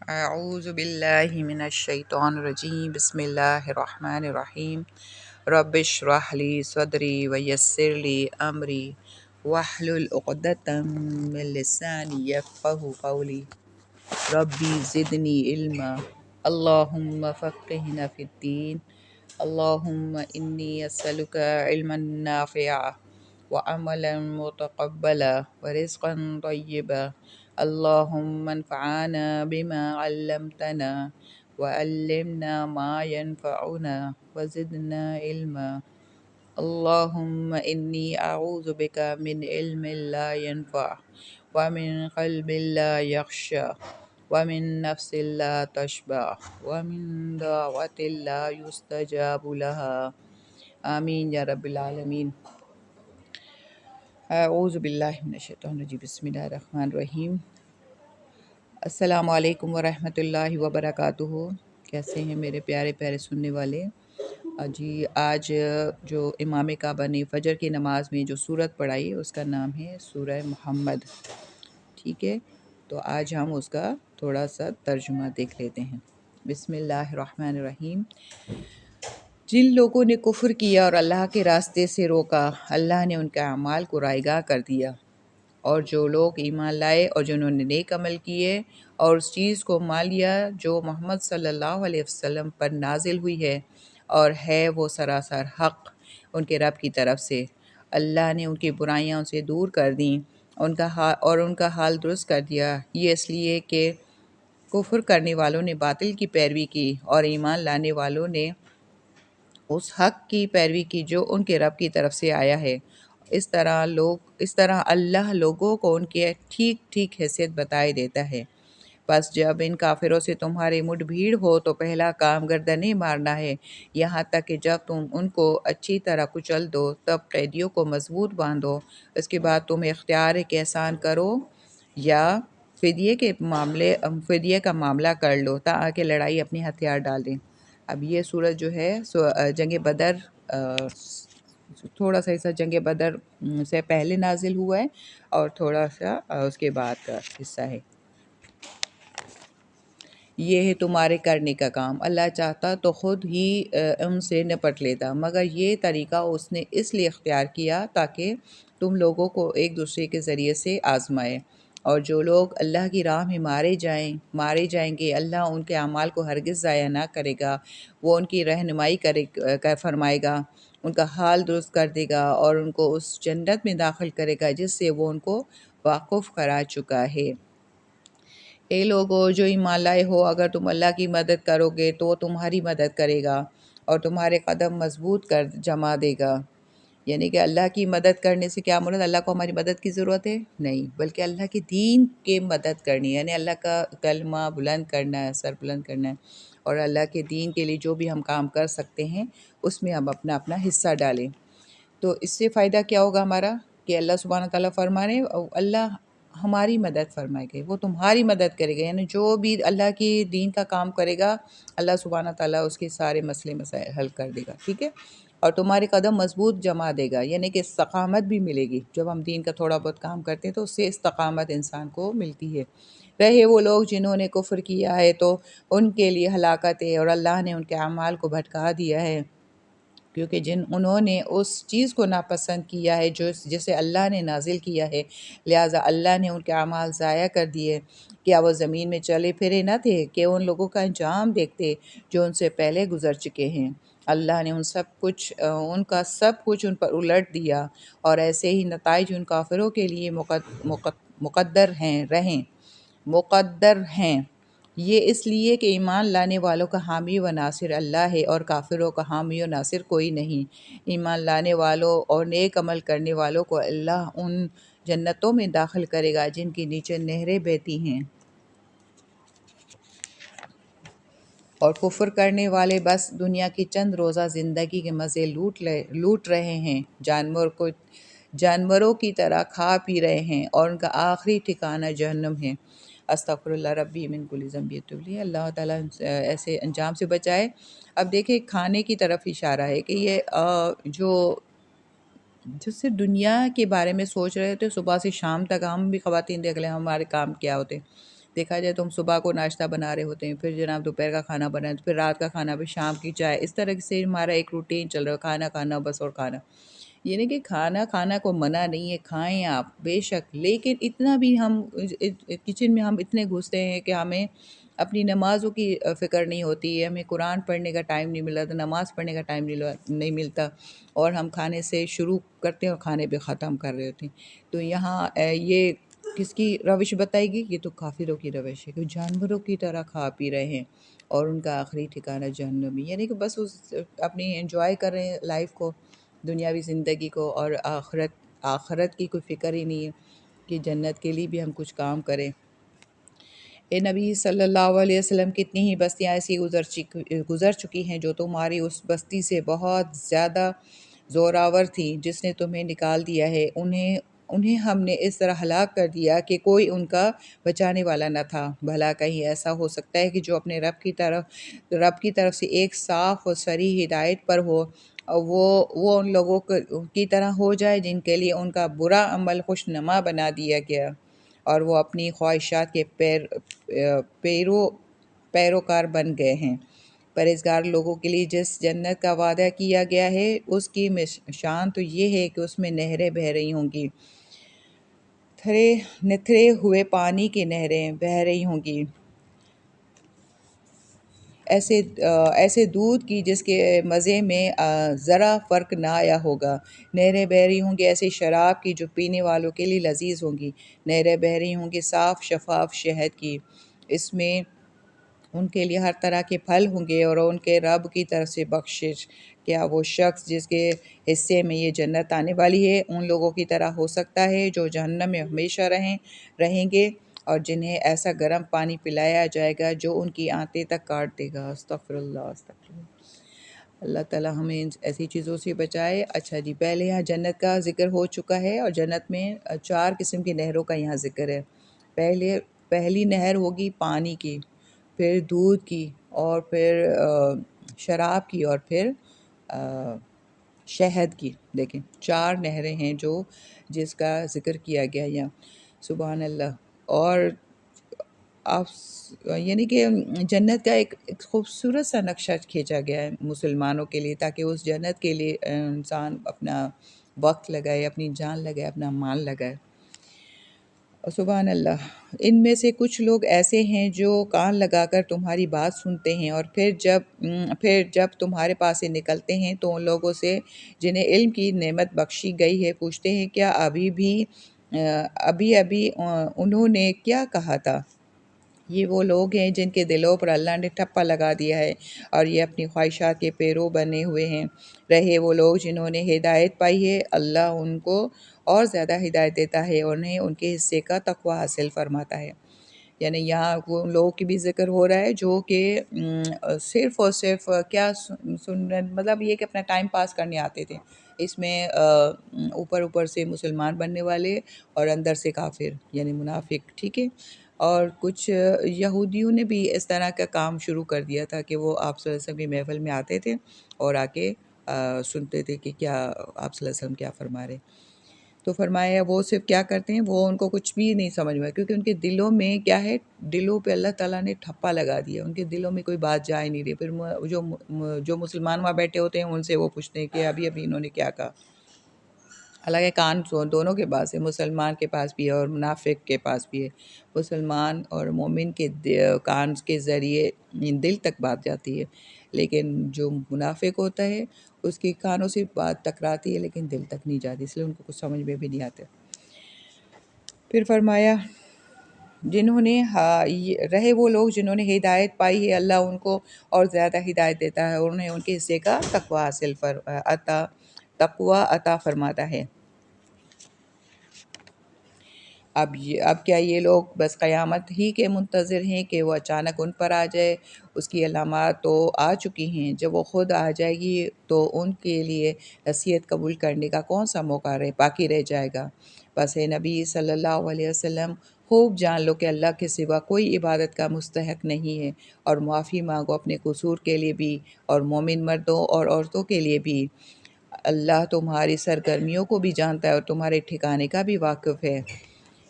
اعوذ باللہ من الشیطان الرجیم بسم اللہ الرحمن الرحیم رب اشرح لی صدری ویسر لی امری واحلل عقدۃ من لسانی یفقہوا قولی ربی زدنی علما اللہم فقہنا فی الدین اللہم انی اسألک علما نافعا وعملا متقبلا ورزقا طیبا اللہم انفعنا بما علمتنا وعلمنا ما ينفعنا وزدنا علما اللہم انی اعوذ بک من علم لا ينفع ومن قلب لا يخشع ومن نفس لا تشبع ومن دعوت لا يستجاب لها آمین یا رب العالمین۔ اعوذ باللہ من الشیطان الرجیم بسم اللہ الرحمن الرحیم۔ السلام علیکم ورحمۃ اللہ وبرکاتہ۔ کیسے ہیں میرے پیارے پیارے سننے والے؟ جی آج جو امام کعبہ نے فجر کی نماز میں جو سورت پڑھائی اس کا نام ہے سورہ محمد، ٹھیک ہے؟ تو آج ہم اس کا تھوڑا سا ترجمہ دیکھ لیتے ہیں۔ بسم اللہ الرحمن الرحیم۔ جن لوگوں نے کفر کیا اور اللہ کے راستے سے روکا، اللہ نے ان کے اعمال کو رائیگاں کر دیا، اور جو لوگ ایمان لائے اور جنہوں نے نیک عمل کیے اور اس چیز کو مان لیا جو محمد صلی اللہ علیہ وسلم پر نازل ہوئی ہے، اور ہے وہ سراسر حق ان کے رب کی طرف سے، اللہ نے ان کی برائیاں ان سے دور کر دیں ان کا حال درست کر دیا، یہ اس لیے کہ کفر کرنے والوں نے باطل کی پیروی کی اور ایمان لانے والوں نے اس حق کی پیروی کی جو ان کے رب کی طرف سے آیا ہے۔ اس طرح اللہ لوگوں کو ان کی ٹھیک ٹھیک حیثیت بتائے دیتا ہے۔ بس جب ان کافروں سے تمہاری مٹ بھیڑ ہو تو پہلا کام گردنیں مارنا ہے، یہاں تک کہ جب تم ان کو اچھی طرح کچل دو تب قیدیوں کو مضبوط باندھو، اس کے بعد تم اختیار ایک احسان کرو یا فدیے کا معاملہ کر لو تاکہ لڑائی اپنی ہتھیار ڈال دیں۔ اب یہ سورج جو ہے جنگ بدر تھوڑا سا حصہ جنگ بدر سے پہلے نازل ہوا ہے اور تھوڑا سا اس کے بعد کا حصہ ہے۔ یہ ہے تمہارے کرنے کا کام، اللہ چاہتا تو خود ہی ان سے نپٹ لیتا، مگر یہ طریقہ اس نے اس لیے اختیار کیا تاکہ تم لوگوں کو ایک دوسرے کے ذریعے سے آزمائے، اور جو لوگ اللہ کی راہ میں مارے جائیں گے اللہ ان کے اعمال کو ہرگز ضائع نہ کرے گا، وہ ان کی رہنمائی فرمائے گا، ان کا حال درست کر دے گا اور ان کو اس جنت میں داخل کرے گا جس سے وہ ان کو واقف کرا چکا ہے۔ اے لوگو جو ایمان لائے ہو، اگر تم اللہ کی مدد کرو گے تو وہ تمہاری مدد کرے گا اور تمہارے قدم مضبوط کر جما دے گا۔ یعنی کہ اللہ کی مدد کرنے سے کیا مراد؟ اللہ کو ہماری مدد کی ضرورت ہے؟ نہیں، بلکہ اللہ کے دین کے مدد کرنی ہے، یعنی اللہ کا کلمہ بلند کرنا ہے، سر بلند کرنا ہے، اور اللہ کے دین کے لیے جو بھی ہم کام کر سکتے ہیں اس میں ہم اپنا اپنا حصہ ڈالیں۔ تو اس سے فائدہ کیا ہوگا ہمارا کہ اللہ سبحانہ تعالیٰ فرمانے اللہ ہماری مدد فرمائے گا، وہ تمہاری مدد کرے گا، یعنی جو بھی اللہ کی دین کا کام کرے گا اللہ سبحانہ تعالیٰ اس کے سارے مسئلے مسائل حل کر دے گا، ٹھیک ہے؟ اور تمہارے قدم مضبوط جما دے گا، یعنی کہ استقامت بھی ملے گی۔ جب ہم دین کا تھوڑا بہت کام کرتے ہیں تو اس سے استقامت انسان کو ملتی ہے۔ رہے وہ لوگ جنہوں نے کفر کیا ہے تو ان کے لیے ہلاکت ہے، اور اللہ نے ان کے اعمال کو بھٹکا دیا ہے، کیونکہ انہوں نے اس چیز کو ناپسند کیا ہے جسے اللہ نے نازل کیا ہے، لہٰذا اللہ نے ان کے اعمال ضائع کر دیے۔ کیا وہ زمین میں چلے پھرے نہ تھے کہ ان لوگوں کا انجام دیکھتے جو ان سے پہلے گزر چکے ہیں؟ اللہ نے ان کا سب کچھ ان پر الٹ دیا، اور ایسے ہی نتائج ان کافروں کے لیے مقدر ہیں۔ یہ اس لیے کہ ایمان لانے والوں کا حامی و ناصر اللہ ہے اور کافروں کا حامی و ناصر کوئی نہیں۔ ایمان لانے والوں اور نیک عمل کرنے والوں کو اللہ ان جنتوں میں داخل کرے گا جن کے نیچے نہریں بہتی ہیں، اور کفر کرنے والے بس دنیا کی چند روزہ زندگی کے مزے لوٹ رہے ہیں، جانوروں کی طرح کھا پی رہے ہیں، اور ان کا آخری ٹھکانہ جہنم ہے۔ استغفر اللہ ربی من کل ذنب واتوب الیہ۔ اللہ تعالیٰ ایسے انجام سے بچائے۔ اب دیکھیں کھانے کی طرف اشارہ ہے کہ یہ جو صرف دنیا کے بارے میں سوچ رہے تھے، صبح سے شام تک ہم بھی خواتین دیکھ لیں ہمارے کام کیا ہوتے ہیں، دیکھا جائے تو ہم صبح کو ناشتہ بنا رہے ہوتے ہیں، پھر جناب دوپہر کا کھانا بنا ہے، پھر رات کا کھانا، پھر شام کی چائے، اس طرح سے ہمارا ایک روٹین چل رہا ہے، کھانا کھانا بس اور کھانا۔ یہ نہیں کہ کھانا کھانا کو منع نہیں ہے، کھائیں آپ بے شک، لیکن اتنا بھی ہم کچن میں ہم اتنے گھستے ہیں کہ ہمیں اپنی نمازوں کی فکر نہیں ہوتی ہے، ہمیں قرآن پڑھنے کا ٹائم نہیں ملا، تو نماز پڑھنے کا ٹائم نہیں ملتا، اور ہم کھانے سے شروع کرتے ہیں اور کھانے پہ ختم کر رہے ہوتے ہیں۔ تو یہاں یہ کس کی روش بتائے گی؟ یہ تو کافروں کی روش ہے کہ جانوروں کی طرح کھا پی رہے ہیں اور ان کا آخری ٹھکانہ جہنم ہی، یعنی کہ بس اپنی انجوائے کر رہے ہیں لائف کو، دنیاوی زندگی کو، اور آخرت کی کوئی فکر ہی نہیں ہے کہ جنت کے لیے بھی ہم کچھ کام کریں۔ اے نبی صلی اللہ علیہ وسلم، کتنی ہی بستیاں ایسی گزر چکی ہیں جو تمہاری اس بستی سے بہت زیادہ زوراور تھی جس نے تمہیں نکال دیا ہے، انہیں ہم نے اس طرح ہلاک کر دیا کہ کوئی ان کا بچانے والا نہ تھا۔ بھلا کہیں ایسا ہو سکتا ہے کہ جو اپنے رب کی طرف سے ایک صاف و صریح ہدایت پر ہو، اور وہ ان لوگوں کی طرح ہو جائے جن کے لیے ان کا برا عمل خوشنما بنا دیا گیا، اور وہ اپنی خواہشات کے پیروکار بن گئے ہیں۔ پرہیزگار لوگوں کے لیے جس جنت کا وعدہ کیا گیا ہے اس کی شان تو یہ ہے کہ اس میں نہریں بہہ رہی ہوں گی، نتھرے ہوئے پانی کی نہریں بہہ رہی ہوں گی، ایسے دودھ کی جس کے مزے میں ذرا فرق نہ آیا ہوگا۔ نہریں بہہ رہی ہوں گی ایسی شراب کی جو پینے والوں کے لیے لذیذ ہوں گی۔ نہریں بہہ رہی ہوں گی صاف شفاف شہد کی، اس میں ان کے لیے ہر طرح کے پھل ہوں گے اور ان کے رب کی طرف سے بخشش۔ کیا وہ شخص جس کے حصے میں یہ جنت آنے والی ہے ان لوگوں کی طرح ہو سکتا ہے جو جہنم میں ہمیشہ رہیں گے، اور جنہیں ایسا گرم پانی پلایا جائے گا جو ان کی آنتیں تک کاٹ دے گا؟ استغفر اللہ، استغفر اللہ۔ اللہ تعالیٰ ہمیں ایسی چیزوں سے بچائے۔ اچھا جی، پہلے یہاں جنت کا ذکر ہو چکا ہے، اور جنت میں 4 قسم کی نہروں کا یہاں ذکر ہے۔ پہلی نہر ہوگی پانی کی، پھر دودھ کی، اور پھر شراب کی، اور پھر شہد کی۔ دیکھیں 4 نہریں ہیں جس کا ذکر کیا گیا یہاں، سبحان اللہ۔ اور آپ یعنی کہ جنت کا ایک خوبصورت سا نقشہ کھینچا گیا ہے مسلمانوں کے لیے، تاکہ اس جنت کے لیے انسان اپنا وقت لگائے، اپنی جان لگائے، اپنا مال لگائے۔ سبحان اللہ۔ ان میں سے کچھ لوگ ایسے ہیں جو کان لگا کر تمہاری بات سنتے ہیں، اور پھر جب تمہارے پاس سے نکلتے ہیں تو ان لوگوں سے جنہیں علم کی نعمت بخشی گئی ہے پوچھتے ہیں کیا ابھی انہوں نے کیا کہا تھا؟ یہ وہ لوگ ہیں جن کے دلوں پر اللہ نے ٹھپا لگا دیا ہے اور یہ اپنی خواہشات کے پیرو بنے ہوئے ہیں۔ رہے وہ لوگ جنہوں نے ہدایت پائی ہے، اللہ ان کو اور زیادہ ہدایت دیتا ہے اور انہیں ان کے حصے کا تقوی حاصل فرماتا ہے۔ یعنی یہاں وہ لوگوں کی بھی ذکر ہو رہا ہے جو کہ صرف اور صرف کیا مطلب یہ کہ اپنا ٹائم پاس کرنے آتے تھے، اس میں اوپر سے مسلمان بننے والے اور اندر سے کافر یعنی منافق، ٹھیک ہے۔ اور کچھ یہودیوں نے بھی اس طرح کا کام شروع کر دیا تھا کہ وہ آپ صلی اللہ علیہ وسلم کی محفل میں آتے تھے اور آ کے سنتے تھے کہ کیا آپ صلی اللہ علیہ وسلم کیا فرما رہے۔ تو فرمایا وہ صرف کیا کرتے ہیں، وہ ان کو کچھ بھی نہیں سمجھ میں، کیونکہ ان کے دلوں میں کیا ہے، دلوں پہ اللہ تعالیٰ نے ٹھپا لگا دیا، ان کے دلوں میں کوئی بات جا ہی نہیں رہی۔ پھر جو مسلمان وہاں بیٹھے ہوتے ہیں ان سے وہ پوچھتے ہیں کہ ابھی انہوں نے کیا کہا۔ حالانکہ کان دونوں کے پاس ہے، مسلمان کے پاس بھی ہے اور منافق کے پاس بھی ہے۔ مسلمان اور مومن کے کان کے ذریعے دل تک بات جاتی ہے، لیکن جو منافق ہوتا ہے اس کی کانوں سے بات ٹکراتی ہے لیکن دل تک نہیں جاتی، اس لیے ان کو کچھ سمجھ میں بھی نہیں آتے۔ پھر فرمایا رہے وہ لوگ جنہوں نے ہدایت پائی ہے، اللہ ان کو اور زیادہ ہدایت دیتا ہے اور انہیں ان کے حصے کا تقوی عطا فرماتا ہے۔ اب کیا یہ لوگ بس قیامت ہی کے منتظر ہیں کہ وہ اچانک ان پر آ جائے؟ اس کی علامات تو آ چکی ہیں، جب وہ خود آ جائے گی تو ان کے لیے نصیحت قبول کرنے کا کون سا موقع باقی رہ جائے گا؟ بس اے نبی صلی اللہ علیہ وسلم، خوب جان لو کہ اللہ کے سوا کوئی عبادت کا مستحق نہیں ہے، اور معافی مانگو اپنے قصور کے لیے بھی اور مومن مردوں اور عورتوں کے لیے بھی۔ اللہ تمہاری سرگرمیوں کو بھی جانتا ہے اور تمہارے ٹھکانے کا بھی واقف ہے۔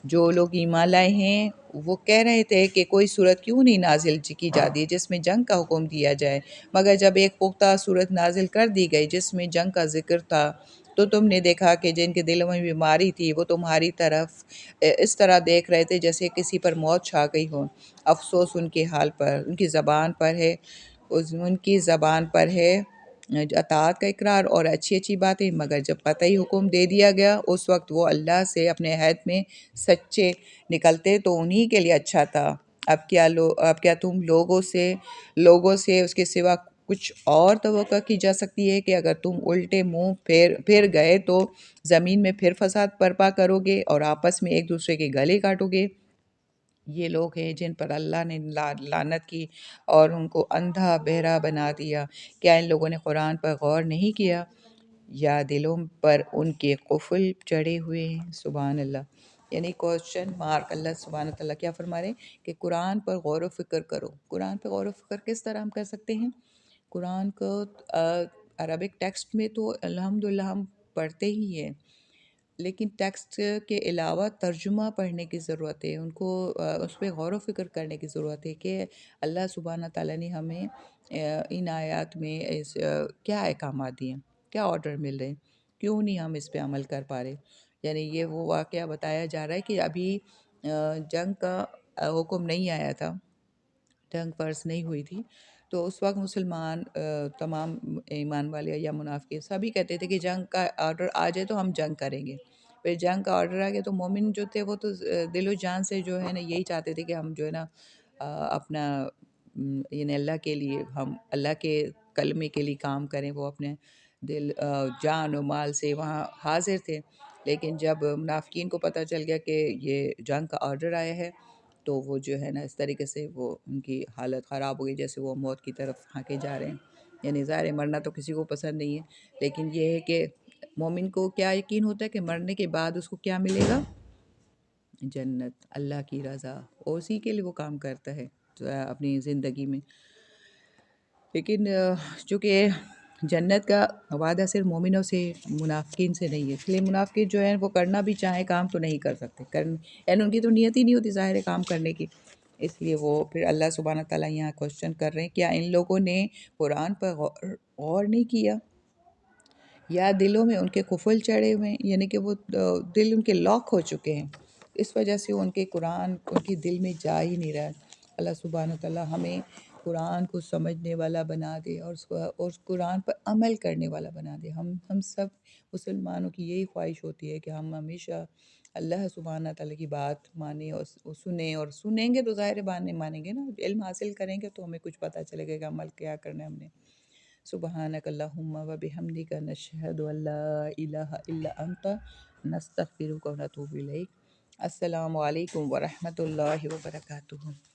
جو لوگ ایمان لائے ہیں وہ کہہ رہے تھے کہ کوئی صورت کیوں نہیں نازل کی جاتی ہے جس میں جنگ کا حکم دیا جائے، مگر جب ایک پختہ صورت نازل کر دی گئی جس میں جنگ کا ذکر تھا تو تم نے دیکھا کہ جن کے دلوں میں بیماری تھی وہ تمہاری طرف اس طرح دیکھ رہے تھے جیسے کسی پر موت چھا گئی ہو۔ افسوس ان کے حال پر، ان کی زبان پر ہے، ان کی زبان پر ہے اطاعت کا اقرار اور اچھی اچھی باتیں، مگر جب قطعی حکم دے دیا گیا اس وقت وہ اللہ سے اپنے عہد میں سچے نکلتے تو انہی کے لیے اچھا تھا۔ اب کیا تم لوگوں سے اس کے سوا کچھ اور توقع کی جا سکتی ہے کہ اگر تم الٹے منہ پھر گئے تو زمین میں پھر فساد برپا کرو گے اور آپس میں ایک دوسرے کے گلے کاٹو گے۔ یہ لوگ ہیں جن پر اللہ نے لعنت کی اور ان کو اندھا بہرا بنا دیا۔ کیا ان لوگوں نے قرآن پر غور نہیں کیا یا دلوں پر ان کے قفل چڑھے ہوئے ہیں؟ سبحان اللہ۔ یعنی کوشچن مارک، اللہ سبحانہ تعالیٰ کیا فرما رہے ہیں کہ قرآن پر غور و فکر کرو۔ قرآن پر غور و فکر کس طرح ہم کر سکتے ہیں؟ قرآن کو عربک ٹیکسٹ میں تو الحمدللہ ہم پڑھتے ہی ہیں، لیکن ٹیکسٹ کے علاوہ ترجمہ پڑھنے کی ضرورت ہے، ان کو اس پہ غور و فکر کرنے کی ضرورت ہے کہ اللہ سبحانہ تعالیٰ نے ہمیں ان آیات میں کیا احکامات دیے ہیں، کیا آرڈر مل رہے ہیں، کیوں نہیں ہم اس پہ عمل کر پا رہے۔ یعنی یہ وہ واقعہ بتایا جا رہا ہے کہ ابھی جنگ کا حکم نہیں آیا تھا، جنگ فرض نہیں ہوئی تھی، تو اس وقت مسلمان تمام ایمان والے یا منافقین سبھی کہتے تھے کہ جنگ کا آرڈر آ جائے تو ہم جنگ کریں گے۔ پھر جنگ کا آرڈر آ گیا تو مومن جو تھے وہ تو دل و جان سے جو ہے نا یہی چاہتے تھے کہ ہم جو ہے نا اپنا یعنی اللہ کے لیے، ہم اللہ کے کلمے کے لیے کام کریں، وہ اپنے دل جان و مال سے وہاں حاضر تھے۔ لیکن جب منافقین کو پتہ چل گیا کہ یہ جنگ کا آرڈر آیا ہے تو وہ جو ہے نا اس طریقے سے وہ ان کی حالت خراب ہو گئی، جیسے وہ موت کی طرف ہانکے جا رہے ہیں۔ یعنی ظاہر ہے مرنا تو کسی کو پسند نہیں ہے، لیکن یہ ہے کہ مومن کو کیا یقین ہوتا ہے کہ مرنے کے بعد اس کو کیا ملے گا؟ جنت، اللہ کی رضا، اور اسی کے لیے وہ کام کرتا ہے اپنی زندگی میں۔ لیکن چونکہ جنت کا وعدہ صرف مومنوں سے، منافقین سے نہیں ہے، اس لیے منافقین جو ہیں وہ کرنا بھی چاہیں کام تو نہیں کر سکتے، یعنی ان کی تو نیت ہی نہیں ہوتی ظاہر ہے کام کرنے کی۔ اس لیے وہ پھر اللہ سبحانہ تعالیٰ یہاں کوشچن کر رہے ہیں، کیا ان لوگوں نے قرآن پر غور نہیں کیا یا دلوں میں ان کے قفل چڑھے ہوئے ہیں، یعنی کہ وہ دل ان کے لاک ہو چکے ہیں، اس وجہ سے ان کے قرآن ان کے دل میں جا ہی نہیں رہا ہے۔ اللہ سبحانہ تعالیٰ ہمیں قرآن کو سمجھنے والا بنا دے اور اس قرآن پر عمل کرنے والا بنا دے۔ ہم سب مسلمانوں کی یہی خواہش ہوتی ہے کہ ہم ہمیشہ اللہ سبحانہ تعالیٰ کی بات مانیں اور سنیں، اور سنیں گے تو ظاہر مانیں گے نا، علم حاصل کریں گے تو ہمیں کچھ پتہ چلے گا کہ عمل کیا کرنا ہے ہم نے۔ سبحانک اللہم و بحمدک نشہد ان لا الہ الا انت نستغفرک و نتوب الیک۔ السلام علیکم ورحمۃ اللہ وبرکاتہ۔